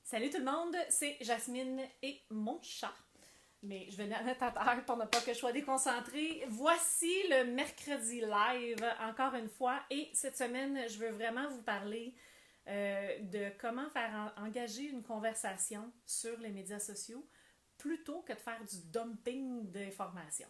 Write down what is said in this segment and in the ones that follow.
Salut tout le monde, c'est Jasmine et mon chat. Mais je vais la mettre à terre pour ne pas que je sois déconcentrée. Voici le mercredi live, encore une fois. Et cette semaine, je veux vraiment vous parler de comment faire engager une conversation sur les médias sociaux plutôt que de faire du dumping d'informations.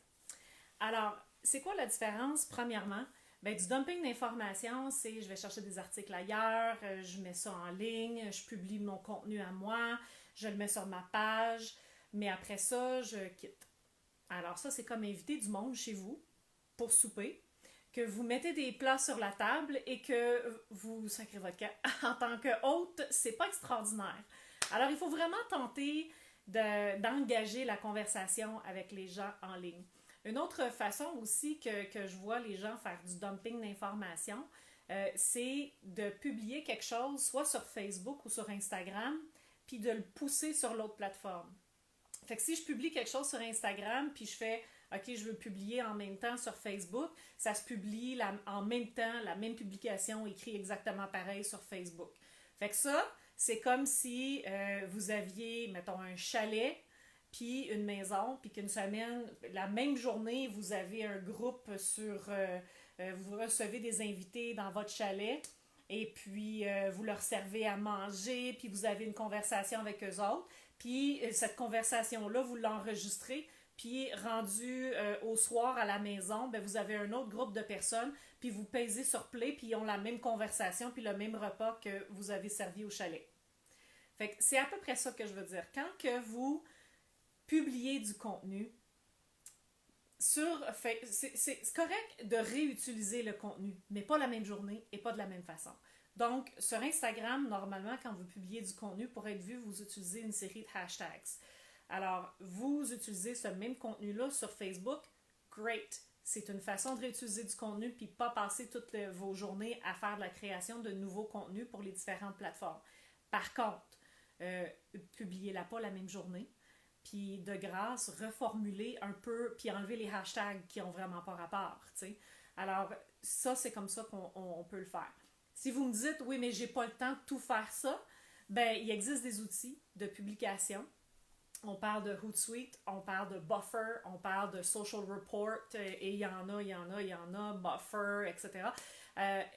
Alors, c'est quoi la différence, premièrement? Ben, du dumping d'informations, c'est je vais chercher des articles ailleurs, je mets ça en ligne, je publie mon contenu à moi, je le mets sur ma page, mais après ça, je quitte. Alors ça, c'est comme inviter du monde chez vous pour souper, que vous mettez des plats sur la table et que vous sacrez votre camp. En tant que hôte, c'est pas extraordinaire. Alors, il faut vraiment tenter d'engager la conversation avec les gens en ligne. Une autre façon aussi que je vois les gens faire du dumping d'informations, c'est de publier quelque chose, soit sur Facebook ou sur Instagram, puis de le pousser sur l'autre plateforme. Fait que si je publie quelque chose sur Instagram, puis je fais OK, je veux publier en même temps sur Facebook, ça se publie en même temps, la même publication écrit exactement pareil sur Facebook. Fait que ça, c'est comme si vous aviez, mettons, un chalet, puis une maison, puis qu'une semaine, la même journée, vous avez un groupe vous recevez des invités dans votre chalet, et puis vous leur servez à manger, puis vous avez une conversation avec eux autres, puis cette conversation-là, vous l'enregistrez, puis rendu au soir à la maison, ben, vous avez un autre groupe de personnes, puis vous pesez sur play, puis ils ont la même conversation, puis le même repas que vous avez servi au chalet. Fait que c'est à peu près ça que je veux dire. Quand que vous publiez du contenu, c'est correct de réutiliser le contenu, mais pas la même journée et pas de la même façon. Donc, sur Instagram, normalement, quand vous publiez du contenu, pour être vu, vous utilisez une série de hashtags. Alors, vous utilisez ce même contenu-là sur Facebook, great. C'est une façon de réutiliser du contenu puis pas passer toutes vos journées à faire de la création de nouveaux contenus pour les différentes plateformes. Par contre, publiez-la pas la même journée. Puis de grâce, reformuler un peu, puis enlever les hashtags qui ont vraiment pas rapport, tu sais. Alors, ça, c'est comme ça qu'on peut le faire. Si vous me dites, oui, mais j'ai pas le temps de tout faire ça, ben, il existe des outils de publication. On parle de Hootsuite, on parle de Buffer, on parle de Social Report, et il y en a, Buffer, etc.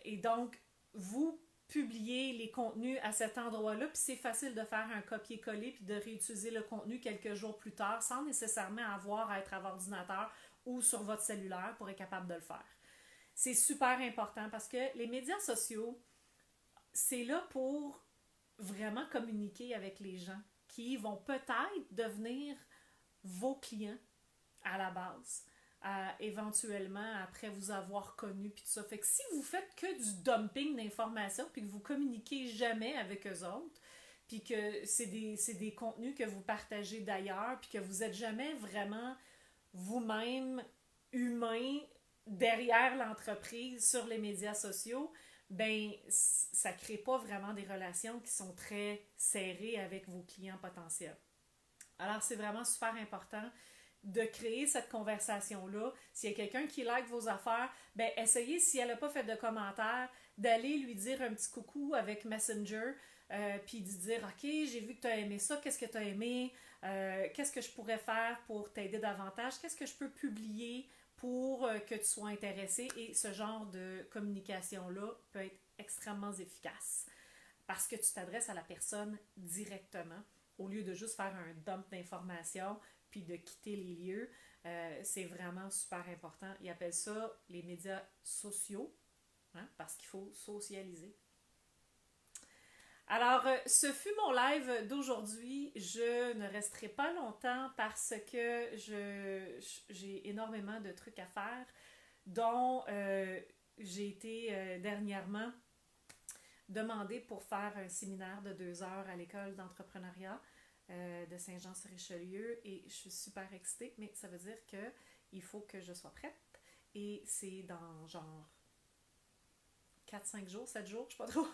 Et donc, vous publier les contenus à cet endroit-là, puis c'est facile de faire un copier-coller puis de réutiliser le contenu quelques jours plus tard sans nécessairement avoir à être à l'ordinateur ou sur votre cellulaire pour être capable de le faire. C'est super important parce que les médias sociaux, c'est là pour vraiment communiquer avec les gens qui vont peut-être devenir vos clients à la base. Éventuellement après vous avoir connu puis tout ça. Fait que si vous faites que du dumping d'informations puis que vous communiquez jamais avec eux autres, puis que c'est des contenus que vous partagez d'ailleurs puis que vous n'êtes jamais vraiment vous-même humain derrière l'entreprise sur les médias sociaux, ben ça crée pas vraiment des relations qui sont très serrées avec vos clients potentiels. Alors c'est vraiment super important de créer cette conversation-là. S'il y a quelqu'un qui like vos affaires, ben essayez, si elle n'a pas fait de commentaire, d'aller lui dire un petit coucou avec Messenger, puis de dire, OK, j'ai vu que tu as aimé ça, qu'est-ce que tu as aimé, qu'est-ce que je pourrais faire pour t'aider davantage, qu'est-ce que je peux publier pour que tu sois intéressé, et ce genre de communication-là peut être extrêmement efficace parce que tu t'adresses à la personne directement au lieu de juste faire un dump d'informations puis de quitter les lieux. C'est vraiment super important. Ils appellent ça les médias sociaux, hein, parce qu'il faut socialiser. Alors, ce fut mon live d'aujourd'hui. Je ne resterai pas longtemps parce que j'ai énormément de trucs à faire, dont j'ai été dernièrement demandée pour faire un séminaire de 2 heures à l'école d'entrepreneuriat de Saint-Jean-sur-Richelieu, et je suis super excitée, mais ça veut dire qu'il faut que je sois prête, et c'est dans genre 4-5 jours, 7 jours, je sais pas trop.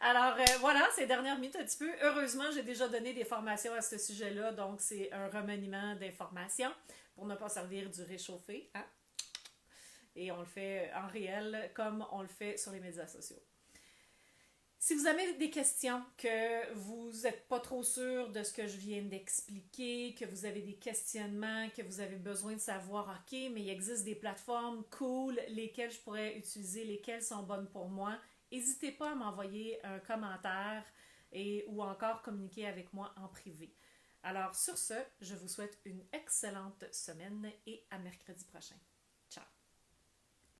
Alors voilà, ces dernières minutes un petit peu. Heureusement, j'ai déjà donné des formations à ce sujet-là, donc c'est un remaniement d'informations pour ne pas servir du réchauffé, hein? Et on le fait en réel comme on le fait sur les médias sociaux. Si vous avez des questions, que vous n'êtes pas trop sûr de ce que je viens d'expliquer, que vous avez des questionnements, que vous avez besoin de savoir, OK, mais il existe des plateformes cool, lesquelles je pourrais utiliser, lesquelles sont bonnes pour moi, n'hésitez pas à m'envoyer un commentaire ou encore communiquer avec moi en privé. Alors sur ce, je vous souhaite une excellente semaine et à mercredi prochain.